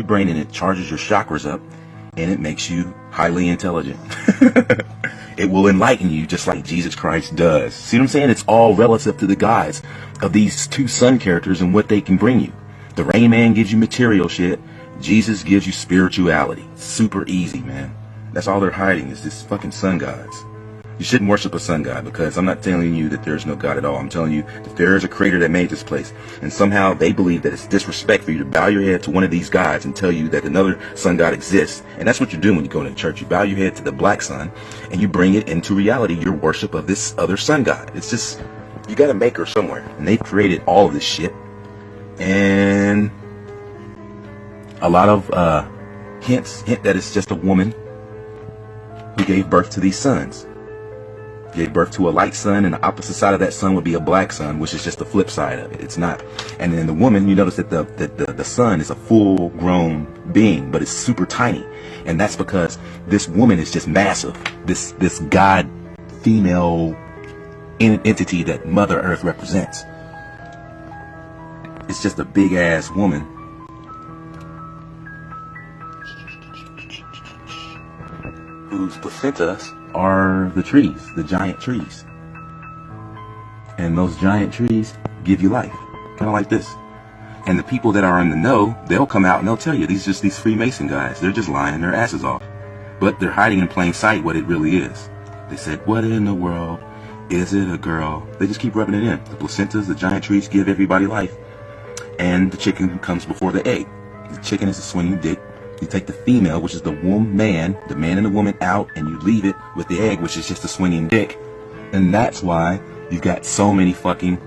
brain and it charges your chakras up and it makes you highly intelligent. It will enlighten you just like Jesus Christ does. See what I'm saying? It's all relative to the guise of these two sun characters and what they can bring you. The Rain Man gives you material shit. Jesus gives you spirituality. Super easy, man. That's all they're hiding is this fucking sun gods. You shouldn't worship a sun god, because I'm not telling you that there's no God at all. I'm telling you that there is a creator that made this place. And somehow they believe that it's disrespect for you to bow your head to one of these gods and tell you that another sun god exists. And that's what you're doing when you go to church. You bow your head to the black sun and you bring it into reality, your worship of this other sun god. It's just, you got a maker somewhere. And they've created all of this shit. And a lot of hint that it's just a woman who gave birth to these suns. Gave birth to a light sun, and the opposite side of that sun would be a black sun, which is just the flip side of it. It's not. And then the woman, you notice that the sun is a full grown being, but it's super tiny. And that's because this woman is just massive. This god female entity that Mother Earth represents. It's just a big ass woman whose placentas are the trees, the giant trees. And those giant trees give you life, kind of like this. And the people that are in the know, they'll come out and they'll tell you, these are just these Freemason guys. They're just lying their asses off. But they're hiding in plain sight what it really is. They said, what in the world? Is it a girl? They just keep rubbing it in. The placentas, the giant trees give everybody life. And the chicken comes before the egg. The chicken is a swinging dick. You take the female, which is the man and the woman out, and you leave it with the egg, which is just a swinging dick. And that's why you've got so many fucking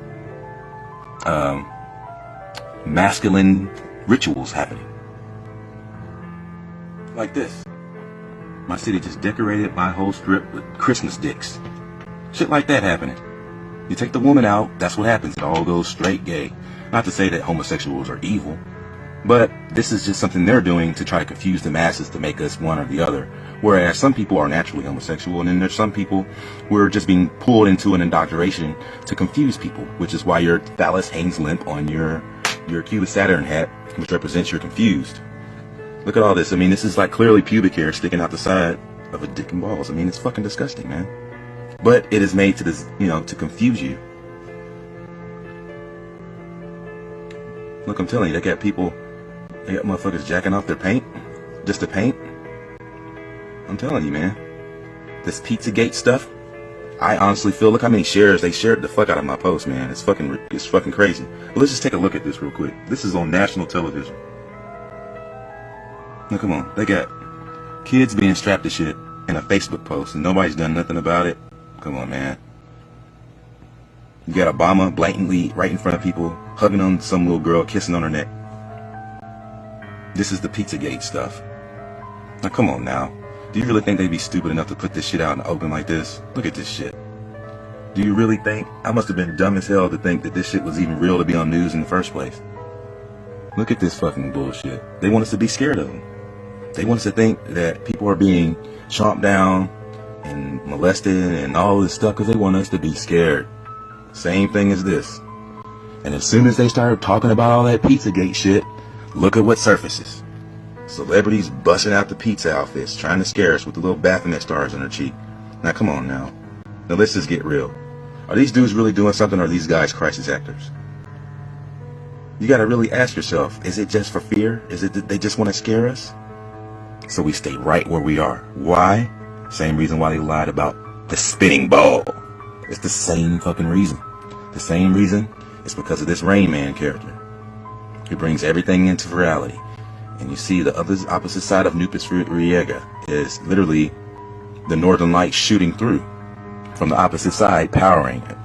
masculine rituals happening. Like this. My city just decorated my whole strip with Christmas dicks. Shit like that happening. You take the woman out, that's what happens. It all goes straight gay. Not to say that homosexuals are evil, but this is just something they're doing to try to confuse the masses to make us one or the other. Whereas some people are naturally homosexual, and then there's some people who are just being pulled into an indoctrination to confuse people, which is why your phallus hangs limp on your Cube of Saturn hat, which represents you're confused. Look at all this. I mean, this is like clearly pubic hair sticking out the side of a dick and balls. I mean, it's fucking disgusting, man. But it is made to this, to confuse you. Look, I'm telling you, they got motherfuckers jacking off their paint, just to paint. I'm telling you, man. This Pizzagate stuff, I honestly feel, look how many shares they shared the fuck out of my post, man. It's fucking crazy. But let's just take a look at this real quick. This is on national television. Now, come on. They got kids being strapped to shit in a Facebook post, and nobody's done nothing about it. Come on, man. You got Obama blatantly right in front of people, hugging on some little girl, kissing on her neck. This is the Pizzagate stuff. Now, come on now. Do you really think they'd be stupid enough to put this shit out in the open like this? Look at this shit. Do you really think? I must have been dumb as hell to think that this shit was even real to be on news in the first place. Look at this fucking bullshit. They want us to be scared of them. They want us to think that people are being chomped down and molested and all this stuff because they want us to be scared. Same thing as this. And as soon as they started talking about all that Pizzagate shit, look at what surfaces. Celebrities busting out the pizza outfits, trying to scare us with the little Baphomet stars on their cheek. Now come on now. Now let's just get real. Are these dudes really doing something, or are these guys crisis actors? You gotta really ask yourself, is it just for fear? Is it that they just want to scare us? So we stay right where we are. Why? Same reason why they lied about the spinning ball. It's the same fucking reason. The same reason is because of this Rain Man character. He brings everything into reality. And you see the opposite side of Nupus Riega is literally the northern light shooting through from the opposite side, powering it.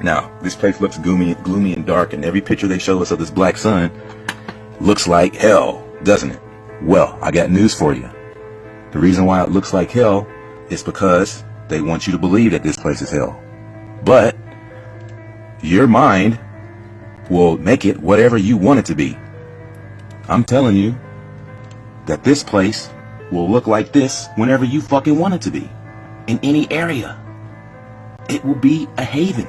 Now, this place looks gloomy and dark, and every picture they show us of this black sun looks like hell, doesn't it? Well, I got news for you. The reason why it looks like hell is because they want you to believe that this place is hell. But your mind will make it whatever you want it to be. I'm telling you that this place will look like this whenever you fucking want it to be. In any area. It will be a haven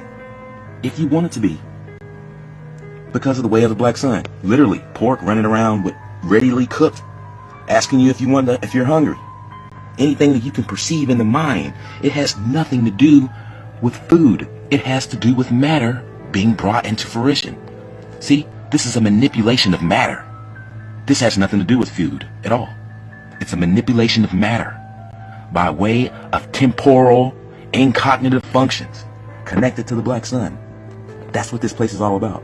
if you want it to be. Because of the way of the black sun. Literally, pork running around with readily cooked, asking you if you're hungry. Anything that you can perceive in the mind, it has nothing to do with food. It has to do with matter being brought into fruition. See, this is a manipulation of matter. This has nothing to do with food at all. It's a manipulation of matter by way of temporal and cognitive functions connected to the black sun. That's what this place is all about.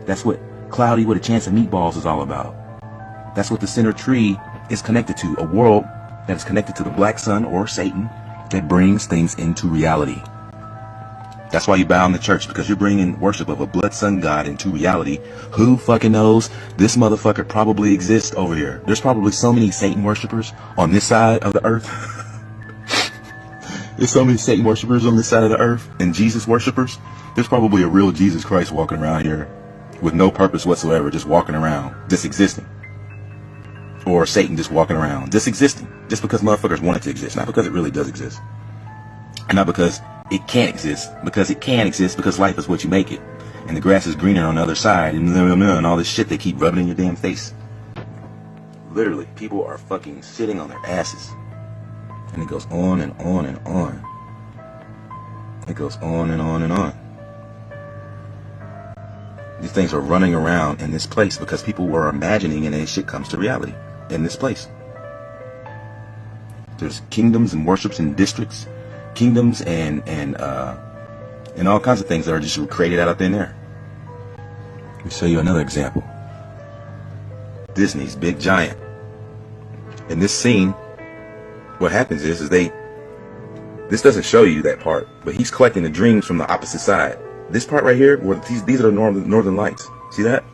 That's what Cloudy with a Chance of Meatballs is all about. That's what the center tree is connected to, a world that is connected to the black sun or Satan that brings things into reality. That's why you bow in the church, because you're bringing worship of a blood sun god into reality. Who fucking knows? This motherfucker probably exists over here. There's probably so many Satan worshipers on this side of the earth. There's so many Satan worshipers on this side of the earth, and Jesus worshipers. There's probably a real Jesus Christ walking around here with no purpose whatsoever, just walking around, just existing. Or Satan just walking around, just existing, just because motherfuckers want it to exist, not because it really does exist. And not because it can't exist, because it can exist, because life is what you make it. And the grass is greener on the other side, and all this shit they keep rubbing in your damn face. Literally, people are fucking sitting on their asses. And it goes on and on and on. It goes on and on and on. These things are running around in this place because people were imagining, and this shit comes to reality in this place. There's kingdoms and worships and districts, kingdoms and all kinds of things that are just created out in there. Let me show you another example. Disney's Big Giant. In this scene, what happens is this doesn't show you that part, but he's collecting the dreams from the opposite side. This part right here, where these are the northern lights. See that?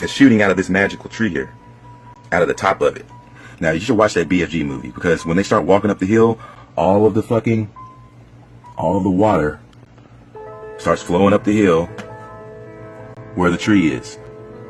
It's shooting out of this magical tree here, out of the top of it. Now you should watch that BFG movie, because when they start walking up the hill, all of the water starts flowing up the hill where the tree is.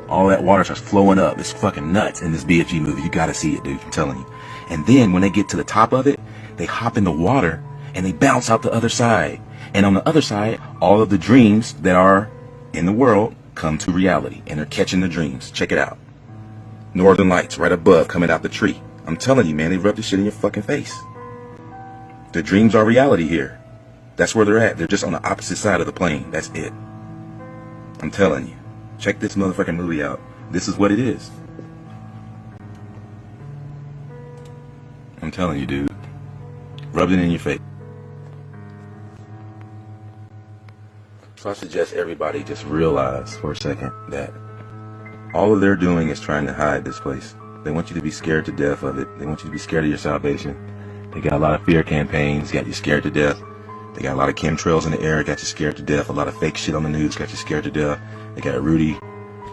All that water starts flowing up. It's fucking nuts in this BFG movie. You gotta see it, dude. I'm telling you. And then when they get to the top of it, they hop in the water and they bounce out the other side. And on the other side, all of the dreams that are in the world come to reality, and they're catching the dreams. Check it out. Northern lights right above coming out the tree. I'm telling you, man, they rub this shit in your fucking face. The dreams are reality here. That's where they're at. They're just on the opposite side of the plane. That's it. I'm telling you. Check this motherfucking movie out. This is what it is. I'm telling you, dude. Rub it in your face. So I suggest everybody just realize for a second that all of they're doing is trying to hide this place. They want you to be scared to death of it. They want you to be scared of your salvation. They got a lot of fear campaigns, got you scared to death. They got a lot of chemtrails in the air, got you scared to death. A lot of fake shit on the news, got you scared to death. They got Rudy,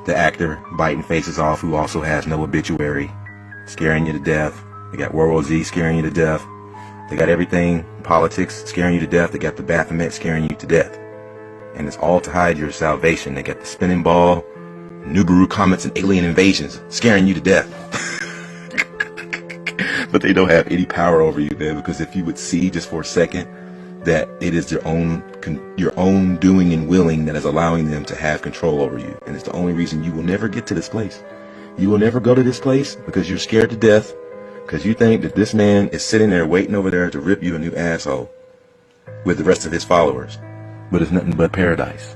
the actor, biting faces off, who also has no obituary, scaring you to death. They got World War Z scaring you to death. They got everything, politics, scaring you to death. They got the Baphomet scaring you to death. And it's all to hide your salvation. They got the spinning ball, Nibiru comets, and alien invasions scaring you to death. But they don't have any power over you, man, because if you would see just for a second that it is your own doing and willing that is allowing them to have control over you. And it's the only reason you will never get to this place. You will never go to this place because you're scared to death, because you think that this man is sitting there waiting over there to rip you a new asshole with the rest of his followers. But it's nothing but paradise.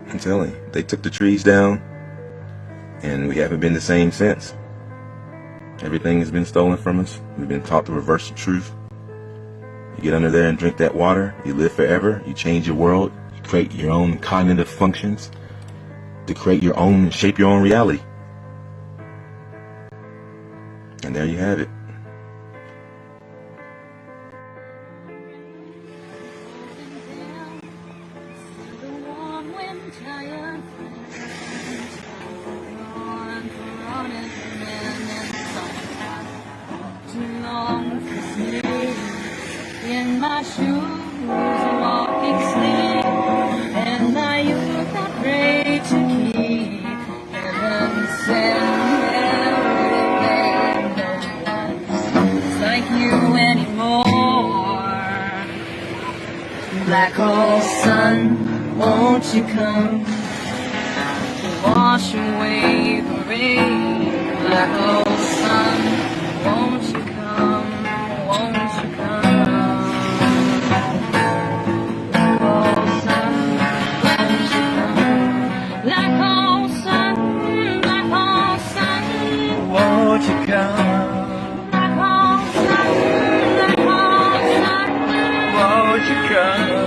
I'm telling you, they took the trees down, and we haven't been the same since. Everything has been stolen from us. We've been taught to reverse the truth. You get under there and drink that water, you live forever, you change your world, you create your own cognitive functions to create your own, shape your own reality. And there you have it. In my shoes, walking sleep, and I used to pray to keep heaven send everything. No one's like you anymore. Black hole sun, won't you come? wash away the rain. Like old sun, won't you come, won't you come? Old sun, won't you come? Like old sun, like old sun, won't you come? like old sun, like old sun. Won't you come?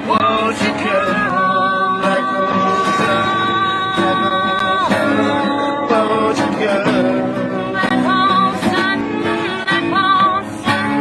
Won't you come? Like old sun, won't you come? Like old sun, like old sun.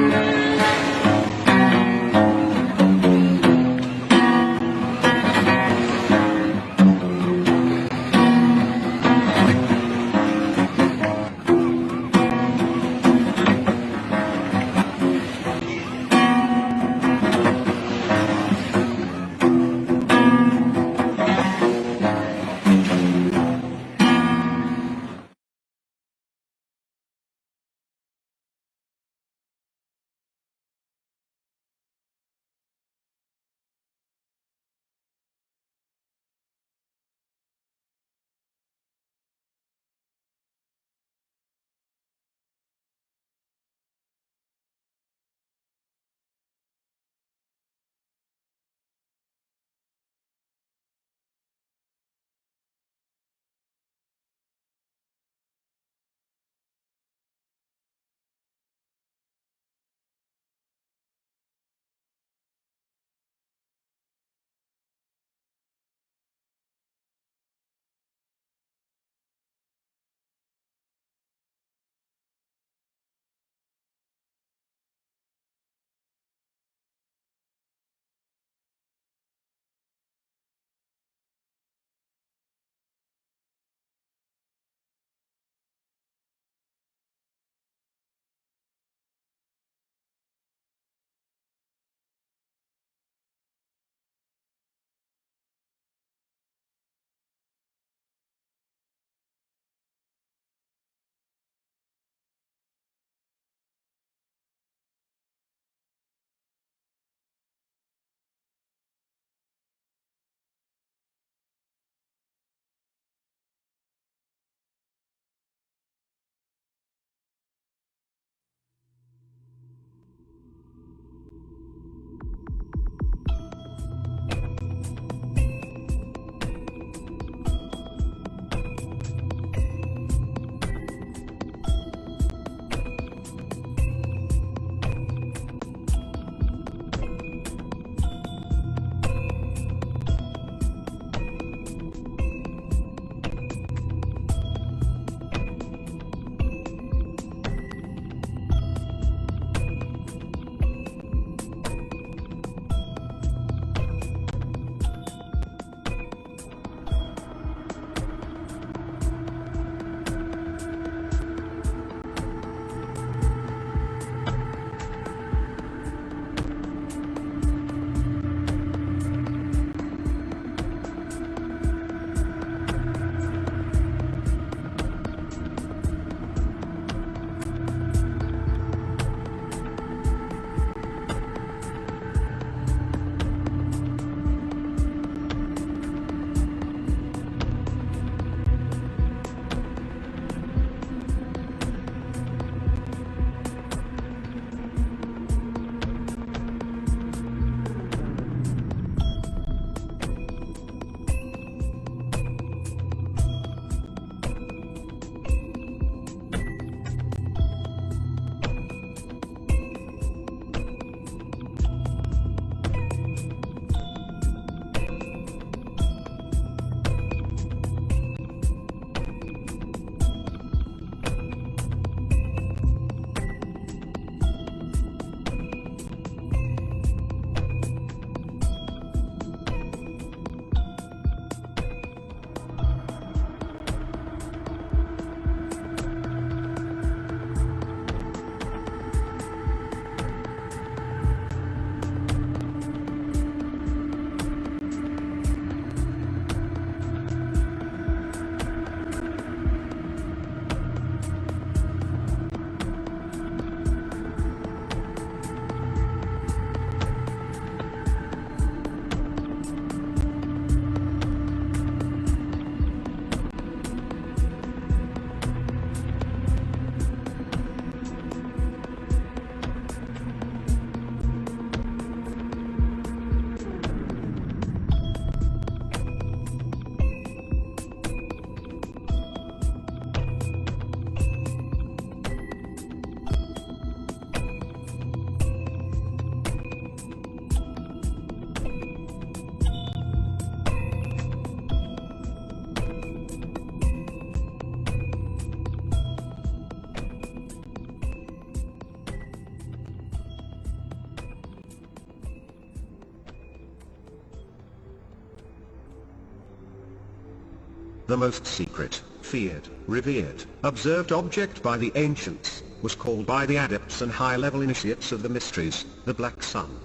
the most secret, feared, revered, observed object by the ancients, was called by the adepts and high-level initiates of the mysteries, the Black Sun.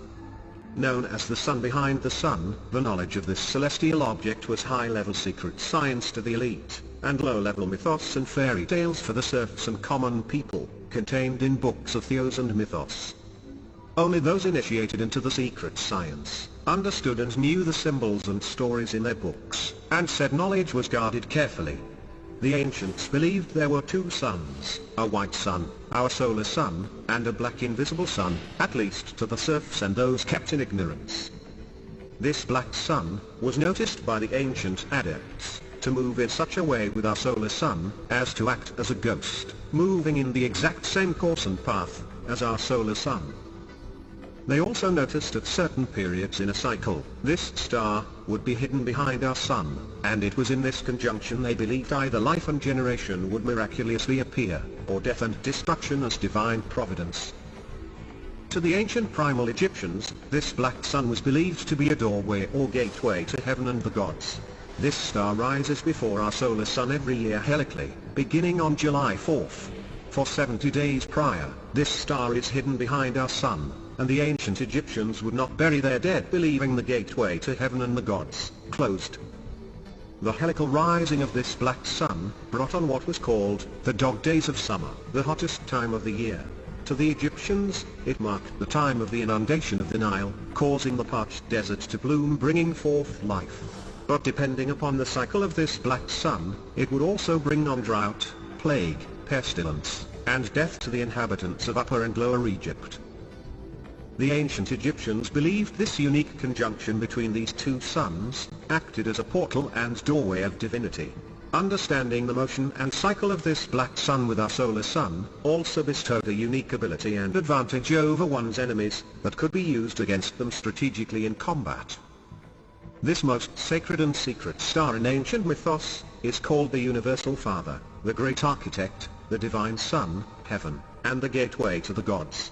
Known as the sun behind the sun, the knowledge of this celestial object was high-level secret science to the elite, and low-level mythos and fairy tales for the serfs and common people, contained in books of theos and mythos. Only those initiated into the secret science understood and knew the symbols and stories in their books, and said knowledge was guarded carefully. The ancients believed there were two suns, a white sun, our solar sun, and a black invisible sun, at least to the serfs and those kept in ignorance. This black sun was noticed by the ancient adepts to move in such a way with our solar sun as to act as a ghost, moving in the exact same course and path as our solar sun. They also noticed at certain periods in a cycle, this star would be hidden behind our sun, and it was in this conjunction they believed either life and generation would miraculously appear, or death and destruction as divine providence. To the ancient primal Egyptians, this black sun was believed to be a doorway or gateway to heaven and the gods. This star rises before our solar sun every year helically, beginning on July 4th. For 70 days prior, this star is hidden behind our sun, and the ancient Egyptians would not bury their dead believing the gateway to heaven and the gods closed. The helical rising of this black sun brought on what was called the dog days of summer, the hottest time of the year. To the Egyptians, it marked the time of the inundation of the Nile, causing the parched desert to bloom, bringing forth life. But depending upon the cycle of this black sun, it would also bring on drought, plague, pestilence, and death to the inhabitants of Upper and Lower Egypt. The ancient Egyptians believed this unique conjunction between these two suns acted as a portal and doorway of divinity. Understanding the motion and cycle of this black sun with our solar sun also bestowed a unique ability and advantage over one's enemies that could be used against them strategically in combat. This most sacred and secret star in ancient mythos is called the Universal Father, the Great Architect, the Divine Sun, Heaven, and the Gateway to the Gods.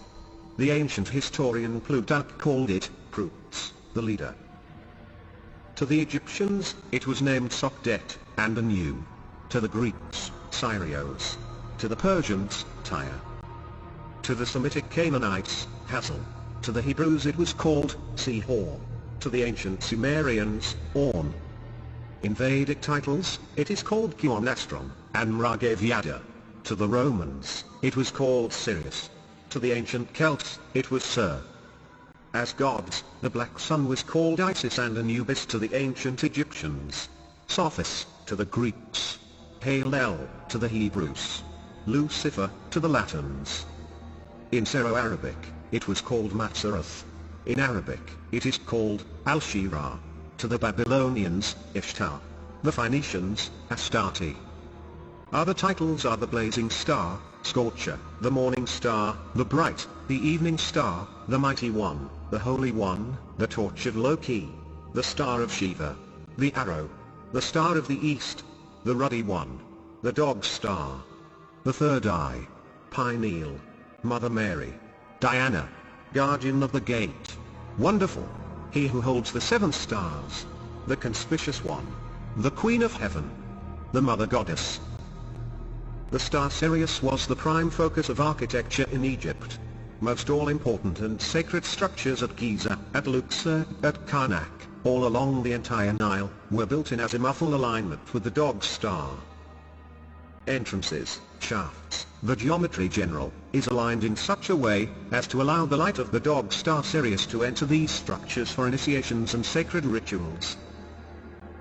The ancient historian Plutarch called it, Prutes, the leader. To the Egyptians, it was named Sokdet, and Anu. To the Greeks, Syrios. To the Persians, Tyre. To the Semitic Canaanites, Hazel. To the Hebrews it was called, Sihor. To the ancient Sumerians, Orn. In Vedic titles, it is called Kionastron, and Mragavyada. To the Romans, it was called Sirius. To the ancient Celts, it was Ser. As gods, the black sun was called Isis and Anubis to the ancient Egyptians. Sophis, to the Greeks. Halel, to the Hebrews. Lucifer, to the Latins. In Syro-Arabic, it was called Matzaroth. In Arabic, it is called Al-Shira. To the Babylonians, Ishtar. The Phoenicians, Astarte. Other titles are the blazing star, Scorcher, the morning star, the bright, the evening star, the mighty one, the holy one, the torch of Loki, the star of Shiva, the arrow, the star of the east, the ruddy one, the dog star, the third eye, pineal, Mother Mary, Diana, guardian of the gate, wonderful, he who holds the 7 stars, the conspicuous one, the queen of heaven, the mother goddess. The star Sirius was the prime focus of architecture in Egypt. Most all-important and sacred structures at Giza, at Luxor, at Karnak, all along the entire Nile, were built in azimuthal alignment with the dog star. Entrances, shafts, the geometry general, is aligned in such a way as to allow the light of the dog star Sirius to enter these structures for initiations and sacred rituals.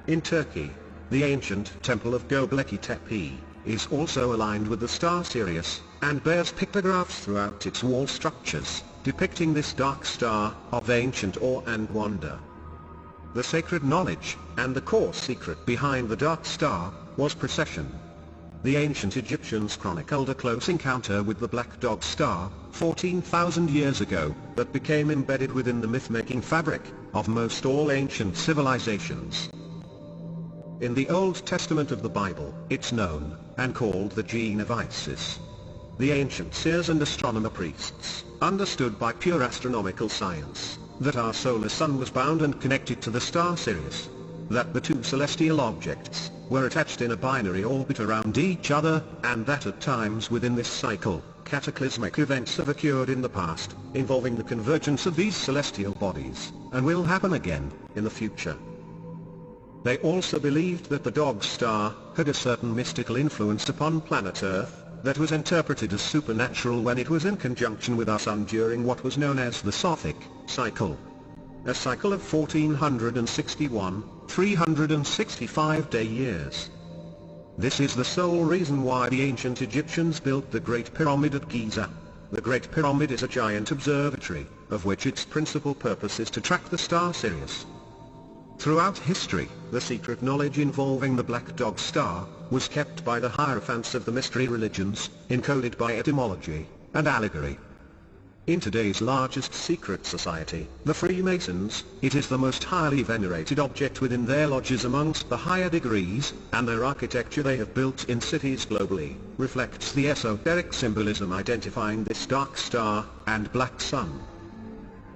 In Turkey, the ancient temple of Göbekli Tepe is also aligned with the star Sirius, and bears pictographs throughout its wall structures, depicting this dark star of ancient awe and wonder. The sacred knowledge, and the core secret behind the dark star, was precession. The ancient Egyptians chronicled a close encounter with the black dog star, 14,000 years ago, that became embedded within the myth-making fabric of most all ancient civilizations. In the Old Testament of the Bible, it's known, and called the gene of Isis. The ancient seers and astronomer priests understood by pure astronomical science that our solar sun was bound and connected to the star Sirius. that the two celestial objects were attached in a binary orbit around each other, and that at times within this cycle, cataclysmic events have occurred in the past, involving the convergence of these celestial bodies, and will happen again, in the future. They also believed that the dog star had a certain mystical influence upon planet Earth, that was interpreted as supernatural when it was in conjunction with our sun during what was known as the Sothic cycle. A cycle of 1461, 365-day years. This is the sole reason why the ancient Egyptians built the Great Pyramid at Giza. The Great Pyramid is a giant observatory, of which its principal purpose is to track the star Sirius. Throughout history, the secret knowledge involving the Black Dog Star was kept by the hierophants of the mystery religions, encoded by etymology and allegory. In today's largest secret society, the Freemasons, it is the most highly venerated object within their lodges amongst the higher degrees, and their architecture they have built in cities globally reflects the esoteric symbolism identifying this dark star and black sun.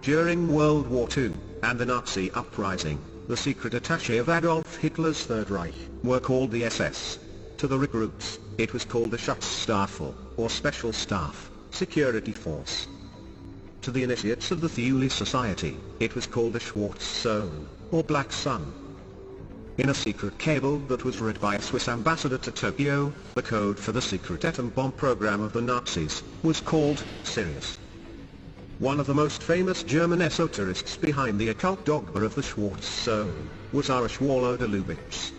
During World War II and the Nazi uprising, the secret attaché of Adolf Hitler's Third Reich were called the SS. To the recruits, it was called the Schutzstaffel, or Special Staff, Security Force. To the initiates of the Thule Society, it was called the Schwarze Sonne, or Black Sun. In a secret cable that was read by a Swiss ambassador to Tokyo, the code for the secret atom bomb program of the Nazis was called Sirius. One of the most famous German esoterists behind the occult dogma of the Schwarze Sonne was Swallow de Lubitsch.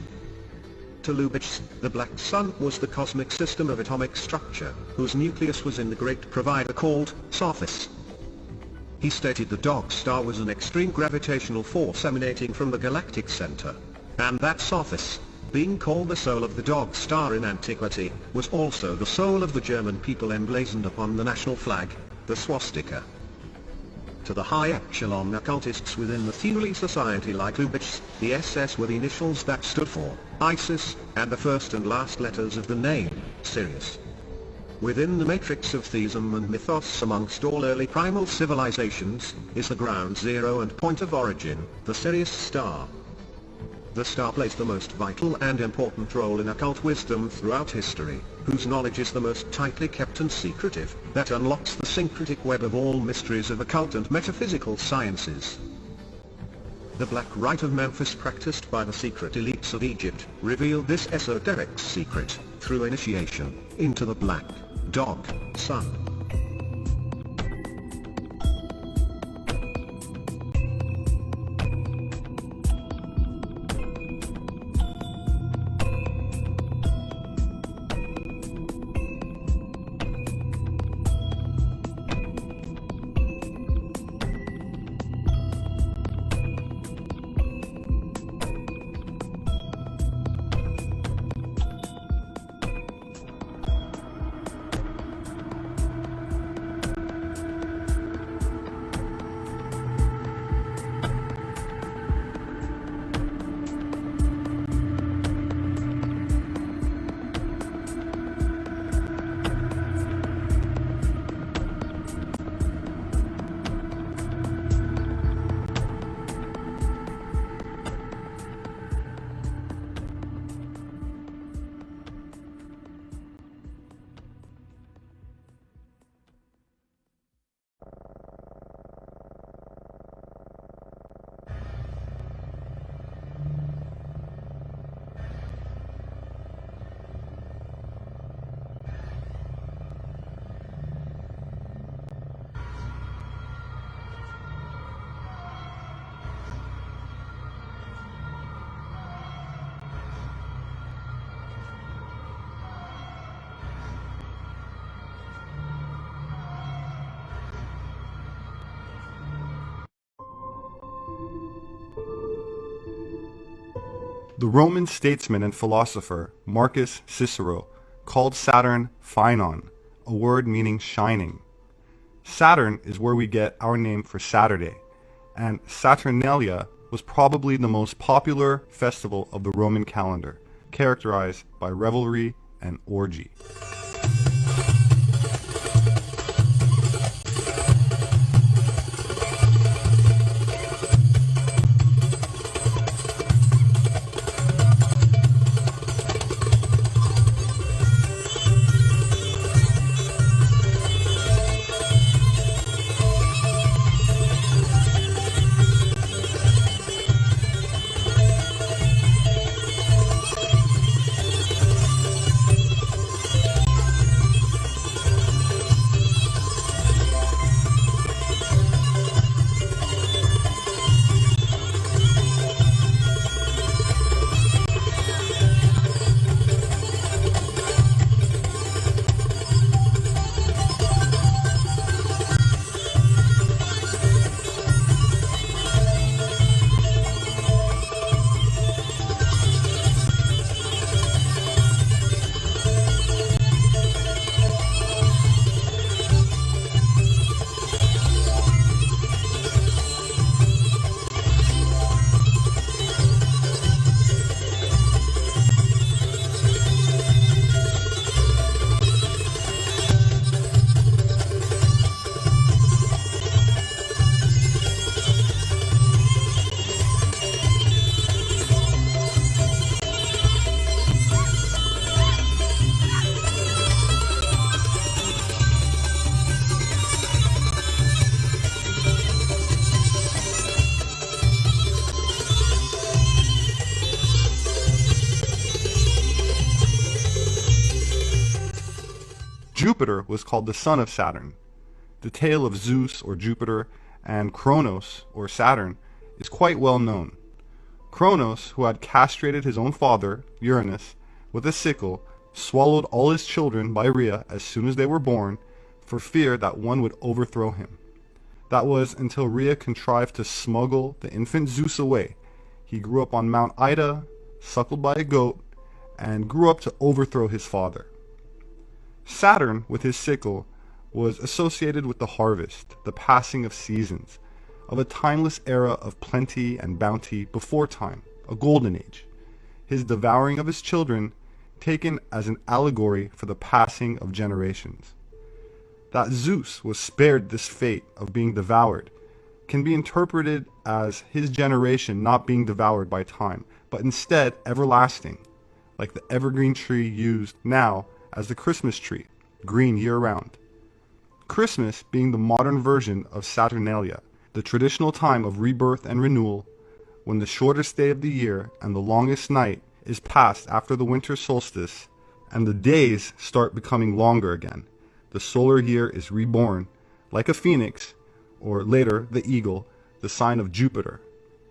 To Lubitsch, the Black Sun was the cosmic system of atomic structure, whose nucleus was in the great provider called Sophis. He stated the dog star was an extreme gravitational force emanating from the galactic center, and that Sophis, being called the soul of the dog star in antiquity, was also the soul of the German people emblazoned upon the national flag, the swastika. To the high echelon occultists within the Thule Society like Lubitsch, the SS were the initials that stood for ISIS, and the first and last letters of the name, Sirius. Within the matrix of theism and mythos amongst all early primal civilizations, is the ground zero and point of origin, the Sirius star. The star plays the most vital and important role in occult wisdom throughout history, whose knowledge is the most tightly kept and secretive, that unlocks the syncretic web of all mysteries of occult and metaphysical sciences. The Black Rite of Memphis practiced by the secret elites of Egypt, revealed this esoteric secret, through initiation, into the Black Dog Sun. The Roman statesman and philosopher Marcus Cicero called Saturn Phaenon, a word meaning shining. Saturn is where we get our name for Saturday, and Saturnalia was probably the most popular festival of the Roman calendar, characterized by revelry and orgy. Jupiter was called the son of Saturn. The tale of Zeus or Jupiter and Kronos or Saturn is quite well known. Kronos, who had castrated his own father, Uranus, with a sickle, swallowed all his children by Rhea as soon as they were born, for fear that one would overthrow him. That was until Rhea contrived to smuggle the infant Zeus away. He grew up on Mount Ida, suckled by a goat, and grew up to overthrow his father. Saturn, with his sickle, was associated with the harvest, the passing of seasons, of a timeless era of plenty and bounty before time, a golden age. His devouring of his children taken as an allegory for the passing of generations. That Zeus was spared this fate of being devoured can be interpreted as his generation not being devoured by time, but instead everlasting, like the evergreen tree used now as the Christmas tree, green year-round. Christmas being the modern version of Saturnalia, the traditional time of rebirth and renewal, when the shortest day of the year and the longest night is passed after the winter solstice, and the days start becoming longer again. The solar year is reborn, like a phoenix, or later the eagle, the sign of Jupiter,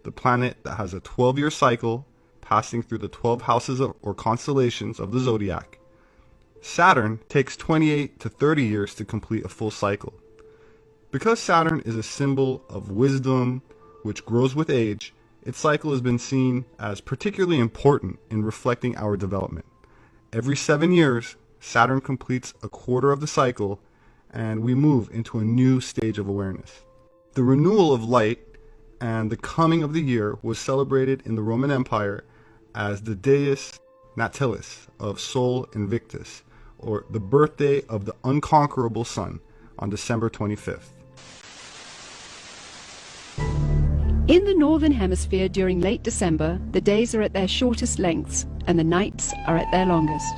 the planet that has a 12-year cycle passing through the 12 houses or constellations of the zodiac. Saturn takes 28 to 30 years to complete a full cycle. Because Saturn is a symbol of wisdom, which grows with age, its cycle has been seen as particularly important in reflecting our development. Every 7 years, Saturn completes a quarter of the cycle, and we move into a new stage of awareness. The renewal of light and the coming of the year was celebrated in the Roman Empire as the Dies Natalis of Sol Invictus, or the birthday of the unconquerable sun, on December 25th. In the Northern Hemisphere during late December, the days are at their shortest lengths and the nights are at their longest.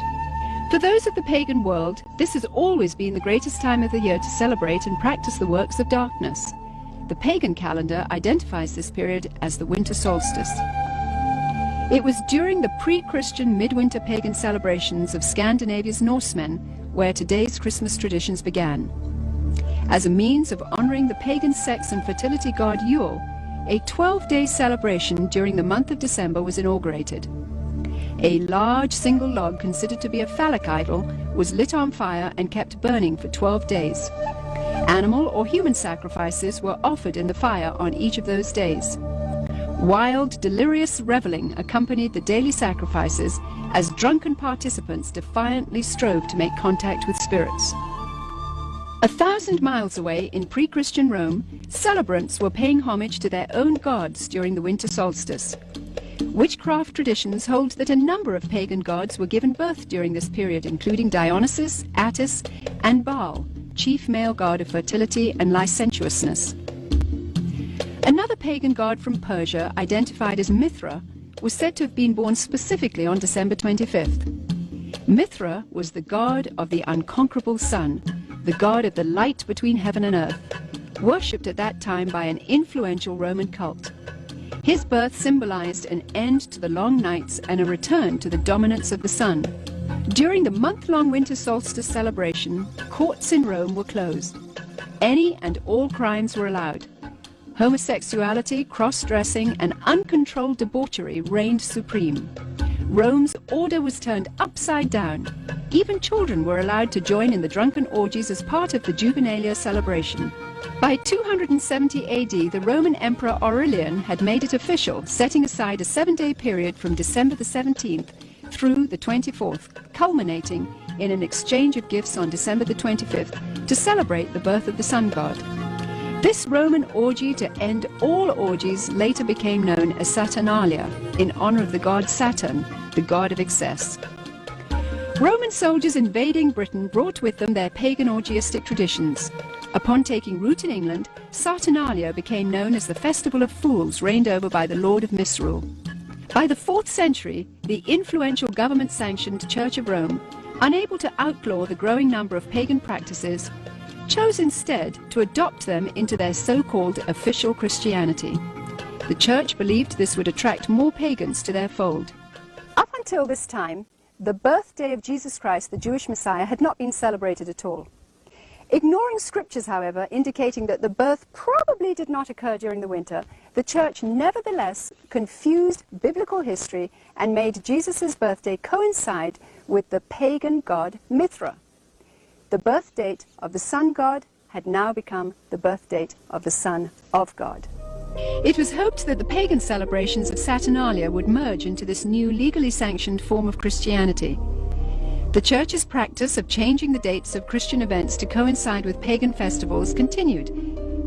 For those of the pagan world, this has always been the greatest time of the year to celebrate and practice the works of darkness. The pagan calendar identifies this period as the winter solstice. It was during the pre-Christian midwinter pagan celebrations of Scandinavia's Norsemen where today's Christmas traditions began. As a means of honoring the pagan sex and fertility god Yule, a 12-day celebration during the month of December was inaugurated. A large single log considered to be a phallic idol was lit on fire and kept burning for 12 days. Animal or human sacrifices were offered in the fire on each of those days. Wild, delirious reveling accompanied the daily sacrifices as drunken participants defiantly strove to make contact with spirits. 1,000 miles away in pre-Christian Rome, celebrants were paying homage to their own gods during the winter solstice. Witchcraft traditions hold that a number of pagan gods were given birth during this period, including Dionysus, Attis, and Baal, chief male god of fertility and licentiousness. Another pagan god from Persia, identified as Mithra, was said to have been born specifically on December 25th. Mithra was the god of the unconquerable sun, the god of the light between heaven and earth, worshipped at that time by an influential Roman cult. His birth symbolized an end to the long nights and a return to the dominance of the sun. During the month-long winter solstice celebration, courts in Rome were closed. Any and all crimes were allowed. Homosexuality, cross-dressing, and uncontrolled debauchery reigned supreme. Rome's order was turned upside down. Even children were allowed to join in the drunken orgies as part of the Juvenalia celebration. By 270 AD, the Roman Emperor Aurelian had made it official, setting aside a 7-day period from December the 17th through the 24th, culminating in an exchange of gifts on December the 25th to celebrate the birth of the sun god. This Roman orgy to end all orgies later became known as Saturnalia, in honor of the god Saturn, the god of excess. Roman soldiers invading Britain brought with them their pagan orgiastic traditions. Upon taking root in England, Saturnalia became known as the Festival of Fools, reigned over by the Lord of Misrule. By the 4th century, the influential government-sanctioned Church of Rome, unable to outlaw the growing number of pagan practices, chose instead to adopt them into their so-called official Christianity. The Church believed this would attract more pagans to their fold. Up until this time, the birthday of Jesus Christ, the Jewish Messiah, had not been celebrated at all. Ignoring scriptures, however, indicating that the birth probably did not occur during the winter, the church nevertheless confused biblical history and made Jesus' birthday coincide with the pagan god Mithra. The birth date of the sun god had now become the birth date of the Son of God. It was hoped that the pagan celebrations of Saturnalia would merge into this new legally sanctioned form of Christianity. The Church's practice of changing the dates of Christian events to coincide with pagan festivals continued,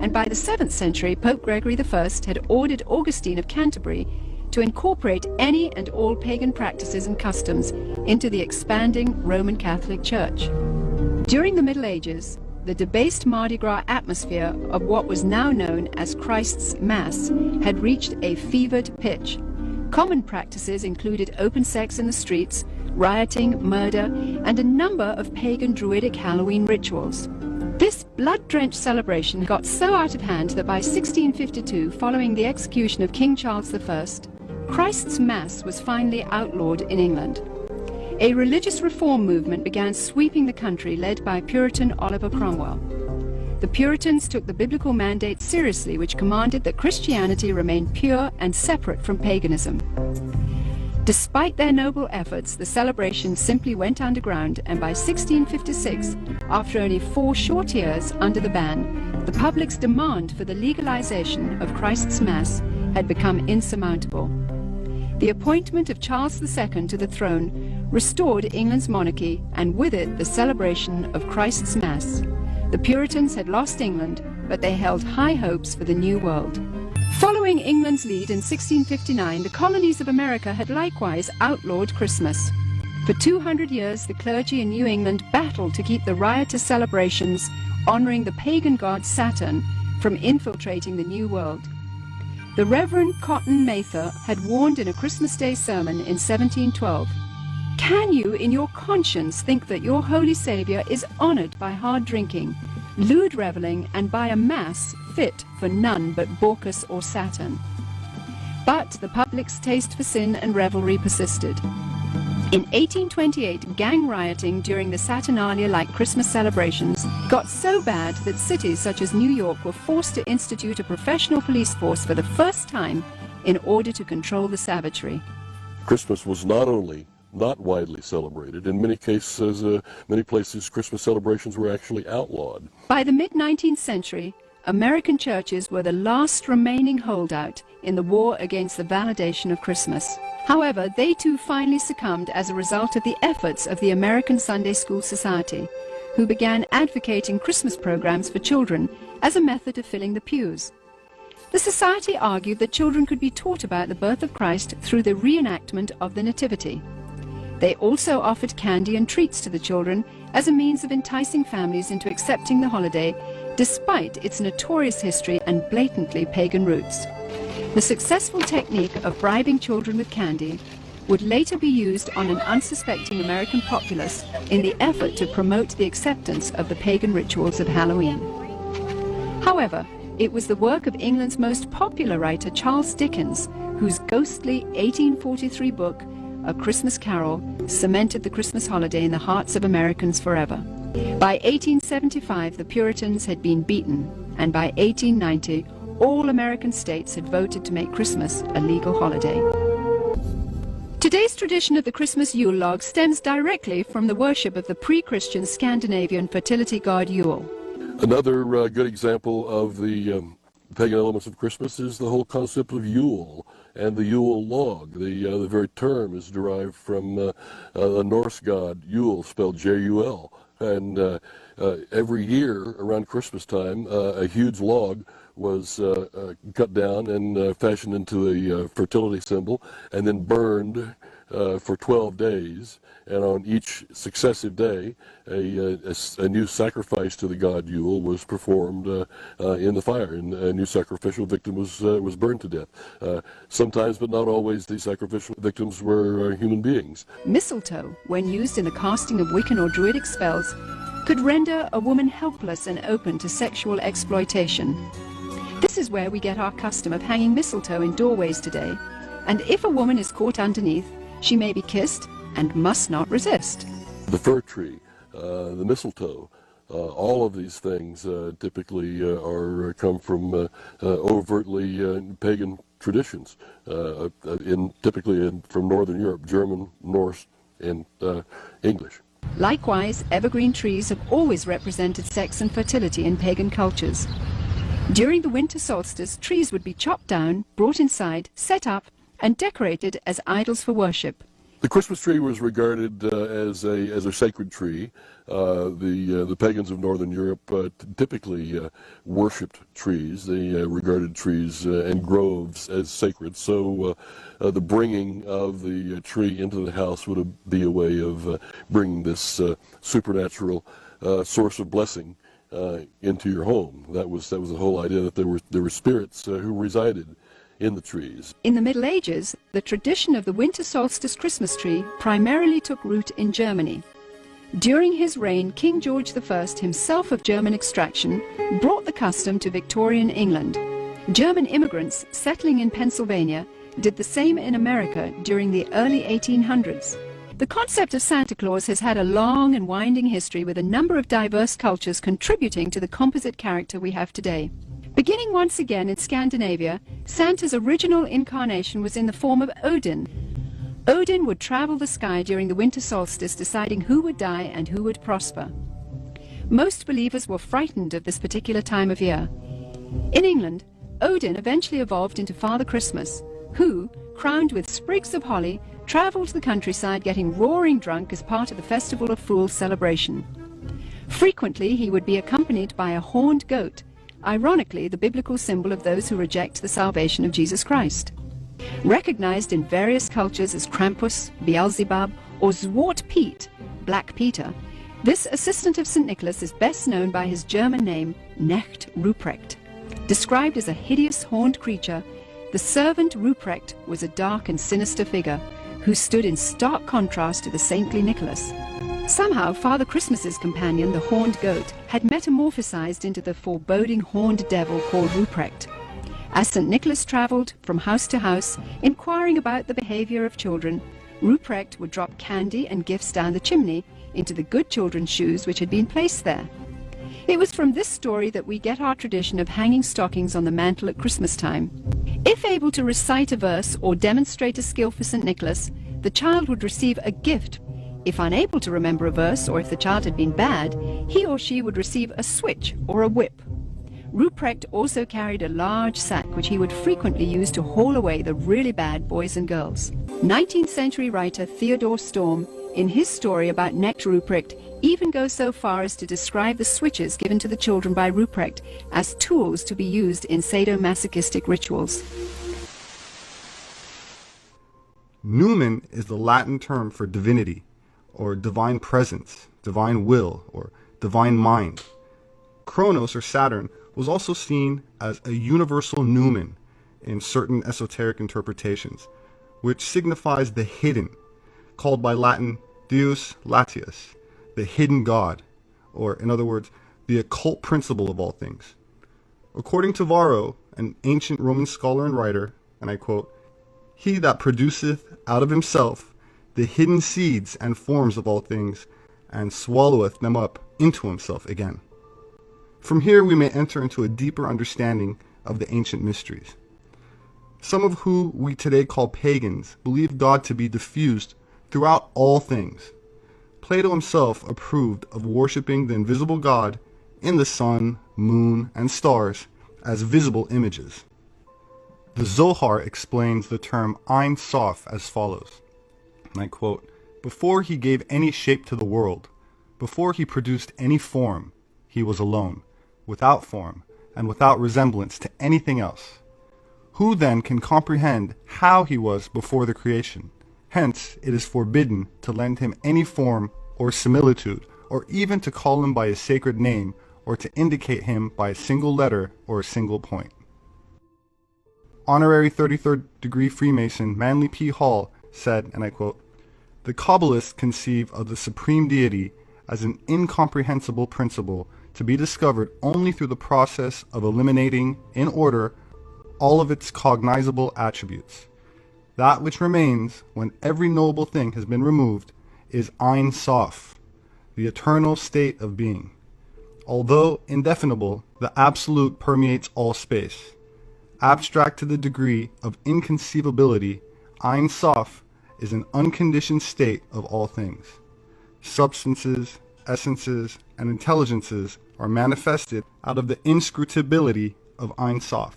and by the 7th century, Pope Gregory I had ordered Augustine of Canterbury to incorporate any and all pagan practices and customs into the expanding Roman Catholic Church. During the Middle Ages, the debased Mardi Gras atmosphere of what was now known as Christ's Mass had reached a fevered pitch. Common practices included open sex in the streets, rioting, murder, and a number of pagan druidic Halloween rituals. This blood-drenched celebration got so out of hand that by 1652, following the execution of King Charles I, Christ's Mass was finally outlawed in England. A religious reform movement began sweeping the country, led by Puritan Oliver Cromwell. The Puritans took the biblical mandate seriously, which commanded that Christianity remain pure and separate from paganism. Despite their noble efforts, the celebration simply went underground, and by 1656, after only 4 short years under the ban, the public's demand for the legalization of Christ's Mass had become insurmountable. The appointment of Charles II to the throne restored England's monarchy, and with it the celebration of Christ's Mass. The Puritans had lost England, but they held high hopes for the New World. Following England's lead in 1659, the colonies of America had likewise outlawed Christmas. For 200 years, the clergy in New England battled to keep the riotous celebrations honoring the pagan god Saturn from infiltrating the New World. The Reverend Cotton Mather had warned in a Christmas Day sermon in 1712, "Can you in your conscience think that your Holy Saviour is honoured by hard drinking, lewd revelling, and by a mass fit for none but Bacchus or Saturn?" But the public's taste for sin and revelry persisted. In 1828, gang rioting during the Saturnalia-like Christmas celebrations got so bad that cities such as New York were forced to institute a professional police force for the first time in order to control the savagery. Christmas was not only not widely celebrated, in many cases, many places, Christmas celebrations were actually outlawed. By the mid-19th century, American churches were the last remaining holdout in the war against the validation of Christmas. However, they too finally succumbed as a result of the efforts of the American Sunday School Society, who began advocating Christmas programs for children as a method of filling the pews. The society argued that children could be taught about the birth of Christ through the reenactment of the Nativity. They also offered candy and treats to the children as a means of enticing families into accepting the holiday, despite its notorious history and blatantly pagan roots. The successful technique of bribing children with candy would later be used on an unsuspecting American populace in the effort to promote the acceptance of the pagan rituals of Halloween. However, it was the work of England's most popular writer, Charles Dickens, whose ghostly 1843 book, A Christmas Carol, cemented the Christmas holiday in the hearts of Americans forever. By 1875, the Puritans had been beaten, and by 1890, all American states had voted to make Christmas a legal holiday. Today's tradition of the Christmas Yule log stems directly from the worship of the pre-Christian Scandinavian fertility god Yule. Another good example of the pagan elements of Christmas is the whole concept of Yule and the Yule log. The very term is derived from the Norse god Yule, spelled J-U-L. And every year around Christmas time, a huge log was cut down and fashioned into a fertility symbol and then burned for 12 days. And on each successive day, a new sacrifice to the god Yule was performed in the fire, and a new sacrificial victim was burned to death. Sometimes, but not always, these sacrificial victims were human beings. Mistletoe, when used in the casting of Wiccan or Druidic spells, could render a woman helpless and open to sexual exploitation. This is where we get our custom of hanging mistletoe in doorways today, and if a woman is caught underneath, she may be kissed, and must not resist. The fir tree, the mistletoe, all of these things typically come from overtly pagan traditions, typically from Northern Europe, German, Norse, and English. Likewise, evergreen trees have always represented sex and fertility in pagan cultures. During the winter solstice, trees would be chopped down, brought inside, set up, and decorated as idols for worship. The Christmas tree was regarded as a sacred tree. The pagans of Northern Europe typically worshipped trees. They regarded trees and groves as sacred. So the bringing of the tree into the house would be a way of bringing this supernatural source of blessing into your home. That was the whole idea, that there were spirits who resided in the trees. In the Middle Ages, the tradition of the winter solstice Christmas tree primarily took root in Germany. During his reign, King George I, himself of German extraction, brought the custom to Victorian England. German immigrants settling in Pennsylvania did the same in America during the early 1800s. The concept of Santa Claus has had a long and winding history, with a number of diverse cultures contributing to the composite character we have today. Beginning once again in Scandinavia, Santa's original incarnation was in the form of Odin. Odin would travel the sky during the winter solstice, deciding who would die and who would prosper. Most believers were frightened of this particular time of year. In England, Odin eventually evolved into Father Christmas, who, crowned with sprigs of holly, traveled the countryside getting roaring drunk as part of the Festival of Fools celebration. Frequently, he would be accompanied by a horned goat, ironically the biblical symbol of those who reject the salvation of Jesus Christ. Recognized in various cultures as Krampus, Beelzebub, or Zwart Piet, Black Peter, this assistant of St. Nicholas is best known by his German name, Knecht Ruprecht. Described as a hideous horned creature, the servant Ruprecht was a dark and sinister figure who stood in stark contrast to the saintly Nicholas. Somehow, Father Christmas's companion, the horned goat, had metamorphosized into the foreboding horned devil called Ruprecht. As St. Nicholas traveled from house to house, inquiring about the behavior of children, Ruprecht would drop candy and gifts down the chimney into the good children's shoes which had been placed there. It was from this story that we get our tradition of hanging stockings on the mantle at Christmas time. If able to recite a verse or demonstrate a skill for St. Nicholas, the child would receive a gift. If unable to remember a verse, or if the child had been bad, he or she would receive a switch or a whip. Ruprecht also carried a large sack which he would frequently use to haul away the really bad boys and girls. 19th century writer Theodor Storm, in his story about Knecht Ruprecht, even goes so far as to describe the switches given to the children by Ruprecht as tools to be used in sadomasochistic rituals. Numen is the Latin term for divinity, or divine presence, divine will, or divine mind. Kronos, or Saturn, was also seen as a universal numen in certain esoteric interpretations, which signifies the hidden, called by Latin Deus Latius, the hidden God, or in other words, the occult principle of all things. According to Varro, an ancient Roman scholar and writer, and I quote, "He that produceth out of himself the hidden seeds and forms of all things, and swalloweth them up into himself again." From here we may enter into a deeper understanding of the ancient mysteries. Some of who we today call pagans believe God to be diffused throughout all things. Plato himself approved of worshiping the invisible God in the sun, moon, and stars as visible images. The Zohar explains the term Ein Sof as follows, and I quote, "Before he gave any shape to the world, before he produced any form, he was alone, without form, and without resemblance to anything else. Who then can comprehend how he was before the creation? Hence it is forbidden to lend him any form or similitude, or even to call him by his sacred name, or to indicate him by a single letter or a single point." Honorary 33rd degree Freemason Manly P. Hall said, and I quote, "The Kabbalists conceive of the supreme deity as an incomprehensible principle to be discovered only through the process of eliminating, in order, all of its cognizable attributes. That which remains, when every knowable thing has been removed, is Ein Sof, the eternal state of being. Although indefinable, the absolute permeates all space. Abstract to the degree of inconceivability, Ein Sof is an unconditioned state of all things. Substances, essences, and intelligences are manifested out of the inscrutability of Ein Sof,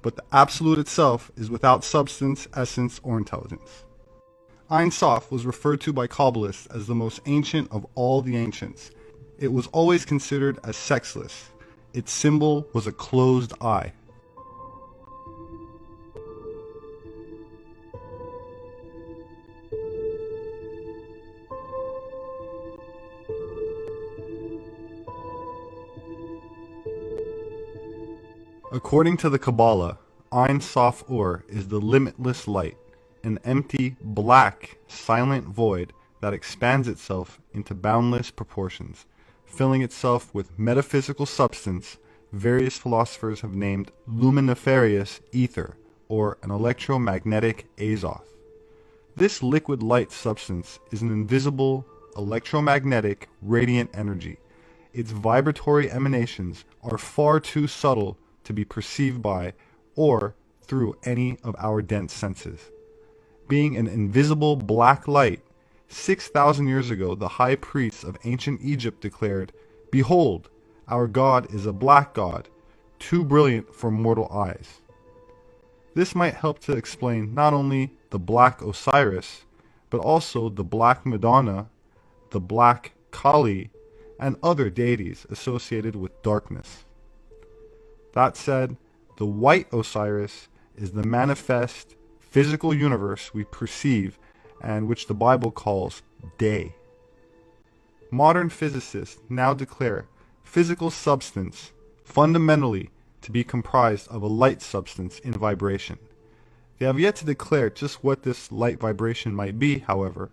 but the absolute itself is without substance, essence, or intelligence. Ein Sof was referred to by Kabbalists as the most ancient of all the ancients. It was always considered as sexless. Its symbol was a closed eye. According to the Kabbalah, Ein Sof Or is the limitless light, an empty, black, silent void that expands itself into boundless proportions, filling itself with metaphysical substance various philosophers have named luminiferous ether, or an electromagnetic azoth. This liquid light substance is an invisible, electromagnetic, radiant energy. Its vibratory emanations are far too subtle to be perceived by or through any of our dense senses. Being an invisible black light, 6,000 years ago the high priests of ancient Egypt declared, "Behold, our God is a black god, too brilliant for mortal eyes." This might help to explain not only the black Osiris, but also the black Madonna, the black Kali, and other deities associated with darkness. That said, the white Osiris is the manifest, physical universe we perceive and which the Bible calls day. Modern physicists now declare physical substance fundamentally to be comprised of a light substance in vibration. They have yet to declare just what this light vibration might be, however.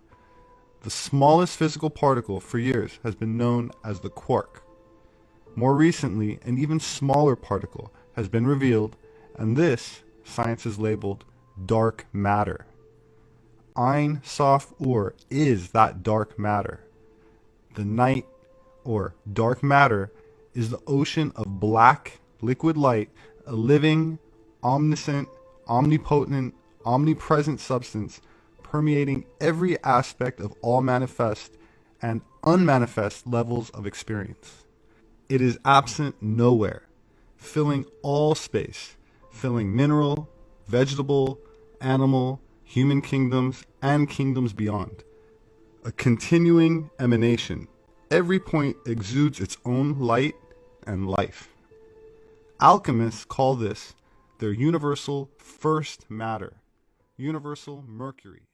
The smallest physical particle for years has been known as the quark. More recently, an even smaller particle has been revealed, and this science is labeled dark matter. Ein Sof Ur is that dark matter. The night, or dark matter, is the ocean of black, liquid light, a living, omniscient, omnipotent, omnipresent substance permeating every aspect of all manifest and unmanifest levels of experience. It is absent nowhere, filling all space, filling mineral, vegetable, animal, human kingdoms, and kingdoms beyond. A continuing emanation. Every point exudes its own light and life. Alchemists call this their universal first matter, universal mercury.